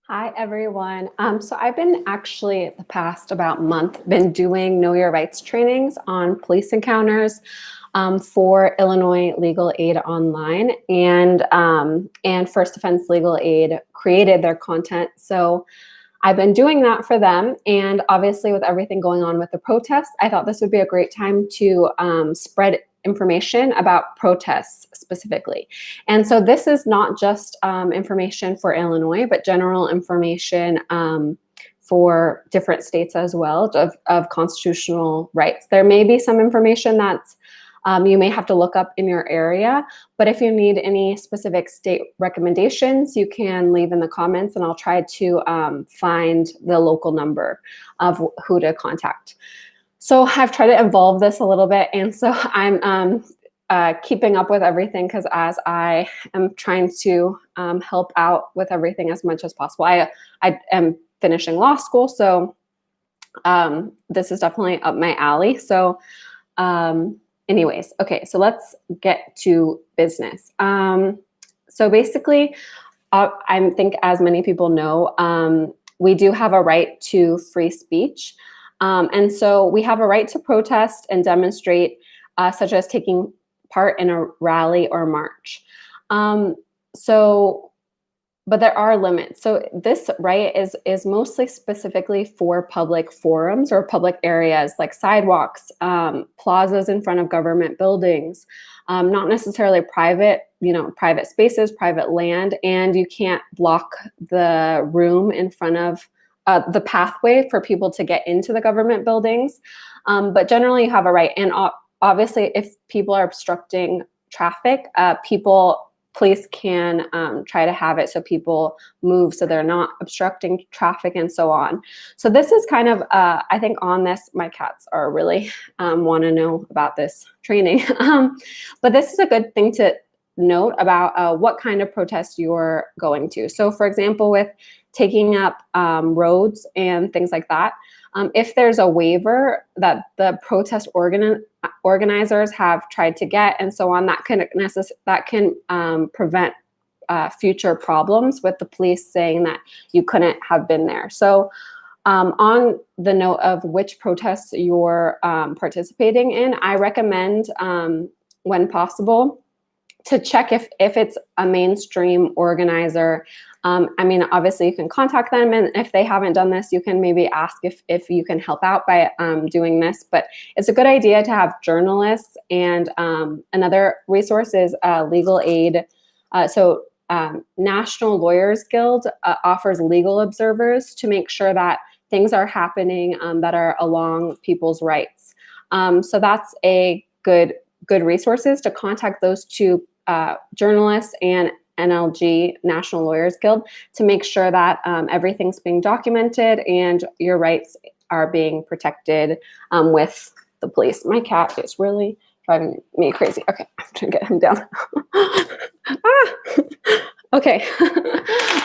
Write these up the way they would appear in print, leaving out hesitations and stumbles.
Hi, everyone. So I've been actually the past about month been doing Know Your Rights trainings on police encounters for Illinois Legal Aid Online, and First Defense Legal Aid created their content. So I've been doing that for them, and obviously with everything going on with the protests, I thought this would be a great time to spread information about protests specifically. And so this is not just information for Illinois, but general information for different states as well of constitutional rights. There may be some information that's you may have to look up in your area, but if you need any specific state recommendations, you can leave in the comments and I'll try to find the local number of who to contact. So I've tried to evolve this a little bit, and so I'm keeping up with everything because as I am trying to help out with everything as much as possible. I am finishing law school, so this is definitely up my alley. So anyways, okay, so let's get to business. So basically, I think as many people know, we do have a right to free speech. And so we have a right to protest and demonstrate, such as taking part in a rally or march. But there are limits. So this right is mostly specifically for public forums or public areas like sidewalks, plazas in front of government buildings, not necessarily private, private spaces, private land, and you can't block the room in front of the pathway for people to get into the government buildings. But generally you have a right. And obviously if people are obstructing traffic, police can try to have it so people move so they're not obstructing traffic and so on. So this is kind of, I think on this, my cats are really want to know about this training. But this is a good thing to note about what kind of protest you're going to. So for example, with taking up roads and things like that, if there's a waiver that the protest organizers have tried to get and so on, that can prevent future problems with the police saying that you couldn't have been there. So on the note of which protests you're participating in, I recommend when possible to check if it's a mainstream organizer. I mean, obviously you can contact them, and if they haven't done this, you can maybe ask if you can help out by doing this. But it's a good idea to have journalists, and another resource is legal aid. National Lawyers Guild offers legal observers to make sure that things are happening that are along people's rights. So that's a good resources to contact those two journalists and NLG, National Lawyers Guild, to make sure that everything's being documented and your rights are being protected with the police. My cat is really driving me crazy. Okay, I'm trying to get him down. Okay.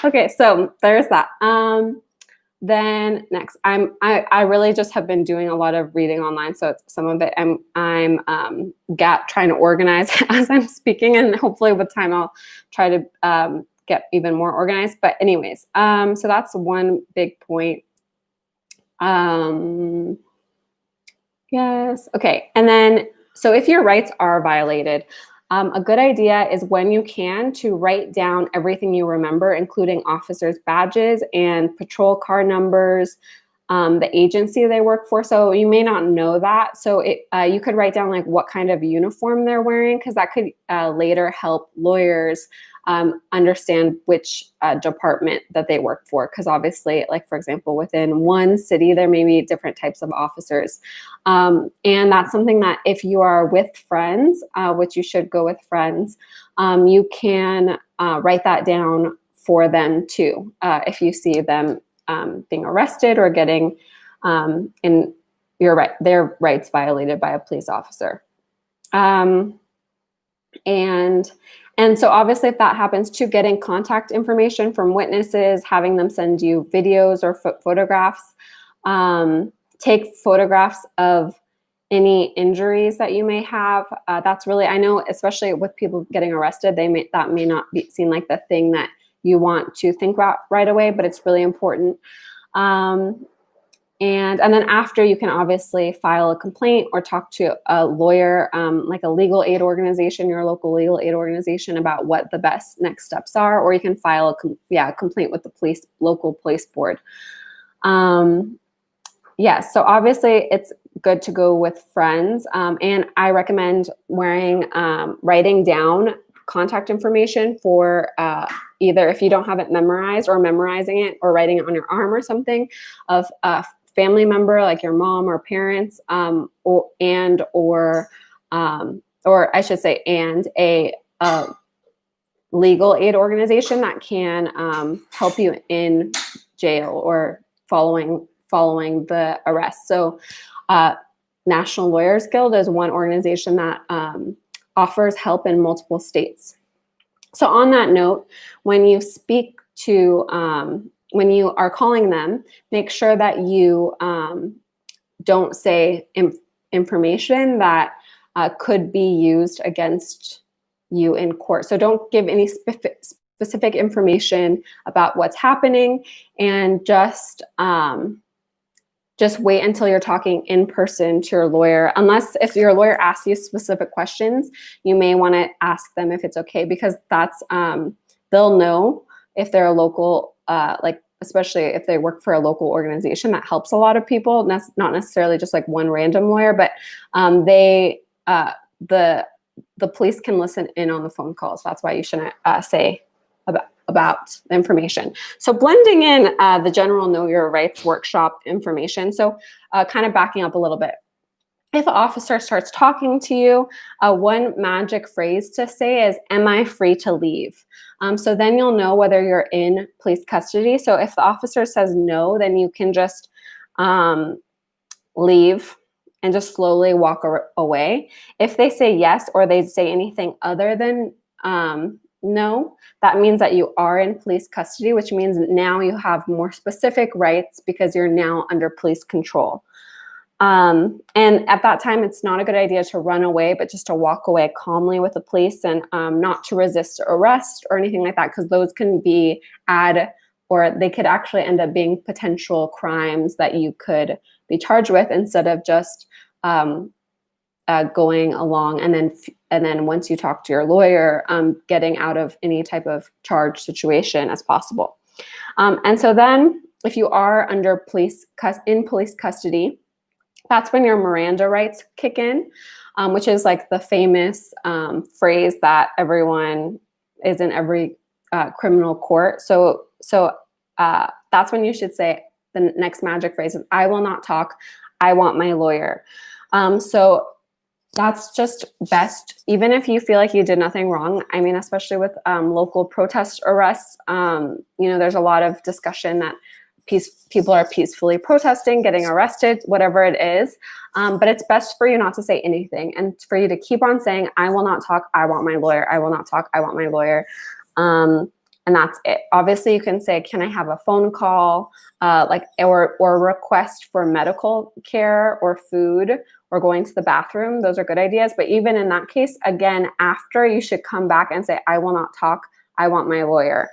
Okay, so there's that. Then next, I really just have been doing a lot of reading online, so some of it I'm trying to organize as I'm speaking, and hopefully with time I'll try to get even more organized. But anyways, so that's one big point. Yes, okay, and then so if your rights are violated, a good idea is when you can to write down everything you remember, including officers' badges and patrol car numbers, the agency they work for. So you may not know that. So you could write down like what kind of uniform they're wearing, because that could later help lawyers understand which department that they work for. Because obviously, like for example, within one city, there may be different types of officers. And that's something that if you are with friends, which you should go with friends, you can write that down for them too. If you see them being arrested or getting their rights violated by a police officer. And so obviously if that happens too, getting contact information from witnesses, having them send you videos or photographs, take photographs of any injuries that you may have. That's really, I know, especially with people getting arrested, that may not be seen like the thing that you want to think about right away, but it's really important. And then after, you can obviously file a complaint or talk to a lawyer, like a legal aid organization, your local legal aid organization, about what the best next steps are, or you can file a complaint with the local police board. Yes, so obviously it's good to go with friends, and I recommend writing down contact information for either, if you don't have it memorized, or memorizing it or writing it on your arm or something, of family member like your mom or parents, or I should say, and a legal aid organization that can help you in jail or following the arrest. So National Lawyers Guild is one organization that offers help in multiple states. So on that note, when you speak to when you are calling them, make sure that you don't say information that could be used against you in court. So don't give any specific information about what's happening, and just wait until you're talking in person to your lawyer. Unless if your lawyer asks you specific questions, you may want to ask them if it's okay, because that's they'll know if they're a local, especially if they work for a local organization that helps a lot of people, not necessarily just like one random lawyer, but the police can listen in on the phone calls. That's why you shouldn't say about the information. So blending in the general Know Your Rights workshop information. So kind of backing up a little bit. If an officer starts talking to you, one magic phrase to say is, "Am I free to leave?" So then you'll know whether you're in police custody. So if the officer says no, then you can just leave and just slowly walk away. If they say yes, or they say anything other than no, that means that you are in police custody, which means now you have more specific rights because you're now under police control. And at that time, it's not a good idea to run away, but just to walk away calmly with the police, and not to resist arrest or anything like that, because those can or they could actually end up being potential crimes that you could be charged with, instead of just going along and then once you talk to your lawyer, getting out of any type of charge situation as possible. And so then, if you are under in police custody, that's when your Miranda rights kick in, which is like the famous phrase that everyone is in every criminal court. So that's when you should say the next magic phrase is, "I will not talk, I want my lawyer." So that's just best, even if you feel like you did nothing wrong. I mean, especially with local protest arrests, there's a lot of discussion that people are peacefully protesting, getting arrested, whatever it is. But it's best for you not to say anything, and for you to keep on saying, "I will not talk, I want my lawyer. I will not talk, I want my lawyer." And that's it. Obviously, you can say, "Can I have a phone call?" Or request for medical care or food or going to the bathroom. Those are good ideas. But even in that case, again, after, you should come back and say, "I will not talk, I want my lawyer."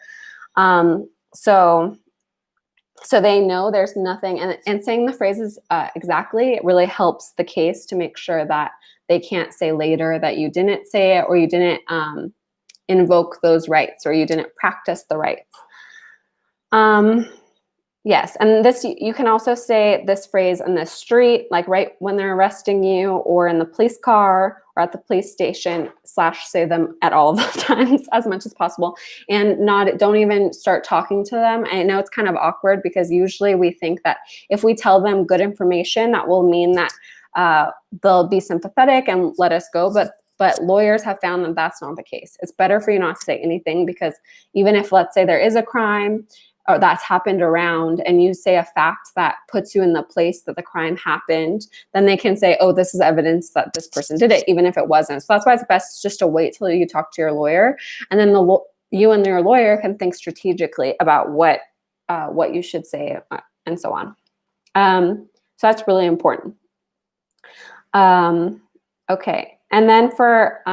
So they know there's nothing, and saying the phrases exactly, it really helps the case to make sure that they can't say later that you didn't say it, or you didn't invoke those rights, or you didn't practice the rights. Yes, and you can also say this phrase in the street, like right when they're arresting you, or in the police car, or at the police station, / say them at all the times as much as possible, and don't even start talking to them. I know it's kind of awkward, because usually we think that if we tell them good information, that will mean that they'll be sympathetic and let us go, but lawyers have found that that's not the case. It's better for you not to say anything, because even if, let's say, there is a crime or that's happened around, and you say a fact that puts you in the place that the crime happened, then they can say, "Oh, this is evidence that this person did it," even if it wasn't. So that's why it's best just to wait till you talk to your lawyer, and then you and your lawyer can think strategically about what you should say, and so on. So that's really important. Okay, and then for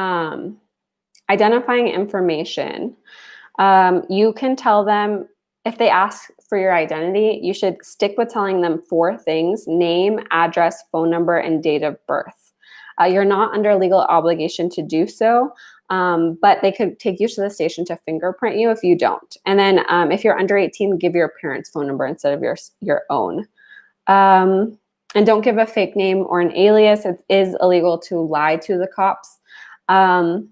identifying information, You can tell them, if they ask for your identity, you should stick with telling them 4 things: name, address, phone number, and date of birth. You're not under legal obligation to do so, but they could take you to the station to fingerprint you if you don't. And then if you're under 18, give your parents' phone number instead of your own. And don't give a fake name or an alias. It is illegal to lie to the cops. And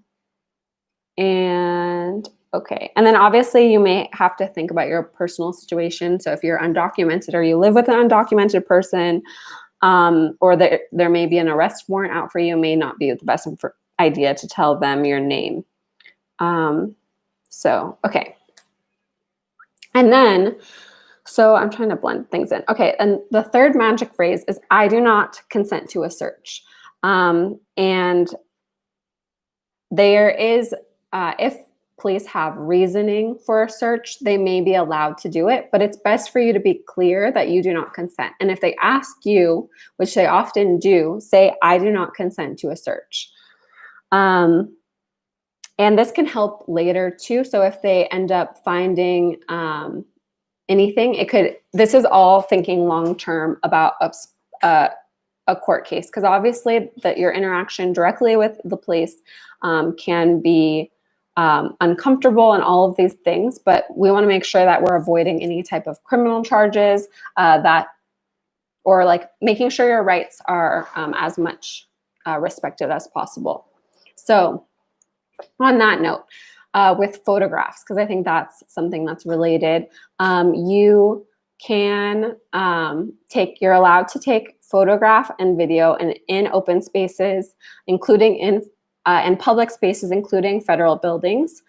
okay. And then obviously you may have to think about your personal situation. So if you're undocumented or you live with an undocumented person, or there may be an arrest warrant out for you, may not be the best idea to tell them your name. Okay. And then, so I'm trying to blend things in. Okay, and the third magic phrase is, I do not consent to a search. And there is, if police have reasoning for a search, they may be allowed to do it, but it's best for you to be clear that you do not consent. And if they ask you, which they often do, say, I do not consent to a search. And this can help later too. So if they end up finding anything, this is all thinking long-term about a court case, because obviously that your interaction directly with the police can be uncomfortable and all of these things, but we want to make sure that we're avoiding any type of criminal charges, or like making sure your rights are as much respected as possible. So on that note, with photographs, because I think that's something that's related, you can you're allowed to take photograph and video in open spaces, including in public spaces, including federal buildings.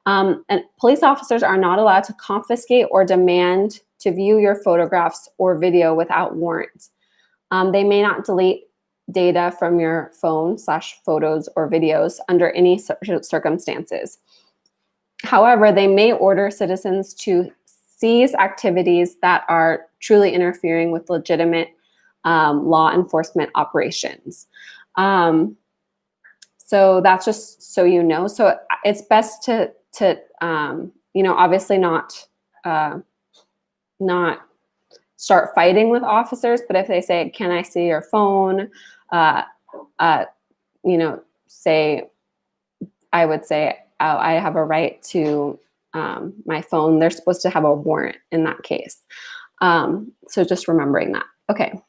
And police officers are not allowed to confiscate or demand to view your photographs or video without warrant. They may not delete data from your phone / photos or videos under any circumstances. However, they may order citizens to seize activities that are truly interfering with legitimate law enforcement operations. So that's just so you know. So it's best to obviously not start fighting with officers, but if they say, can I see your phone? I would say, oh, I have a right to my phone. They're supposed to have a warrant in that case. So just remembering that. Okay.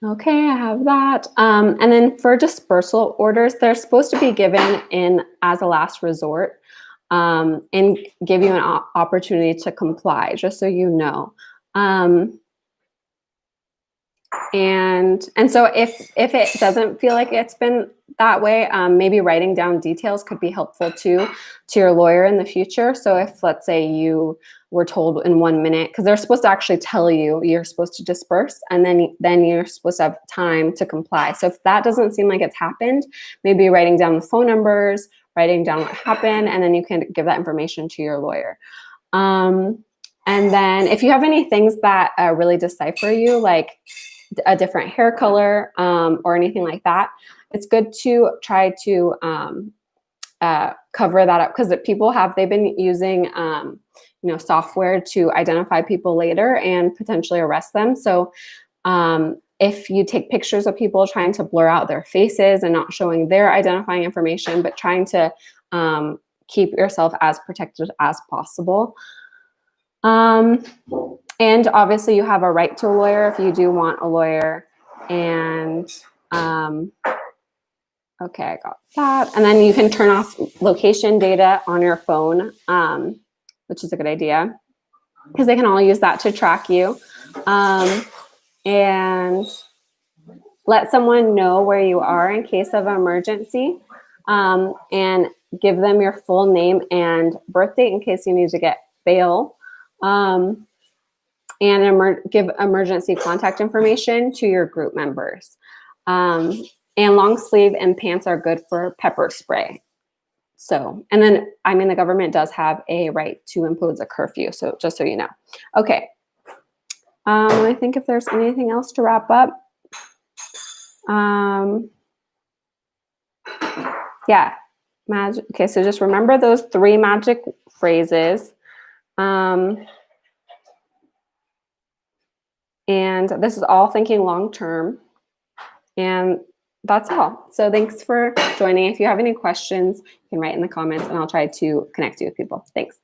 Okay, I have that. And then for dispersal orders, they're supposed to be given in as a last resort, and give you an opportunity to comply, just so you know. And so if it doesn't feel like it's been that way, maybe writing down details could be helpful too to your lawyer in the future. So if, let's say, you were told in 1 minute, because they're supposed to actually tell you you're supposed to disperse, and then you're supposed to have time to comply. So if that doesn't seem like it's happened, maybe writing down the phone numbers, writing down what happened, and then you can give that information to your lawyer. And then if you have any things that really decipher you, like a different hair color or anything like that, it's good to try to cover that up, because they've been using software to identify people later and potentially arrest them. So if you take pictures of people, trying to blur out their faces and not showing their identifying information, but trying to keep yourself as protected as possible. And obviously you have a right to a lawyer if you do want a lawyer. And okay, I got that. And then you can turn off location data on your phone, which is a good idea, because they can all use that to track you. And let someone know where you are in case of emergency, and give them your full name and birth date in case you need to get bail. And give emergency contact information to your group members. And long sleeve and pants are good for pepper spray. So, and then, the government does have a right to impose a curfew. So just so you know. Okay. I think if there's anything else to wrap up. Yeah. Magic. Okay, so just remember those 3 magic phrases. And this is all thinking long term. And that's all. So thanks for joining. If you have any questions, you can write in the comments and I'll try to connect you with people. Thanks.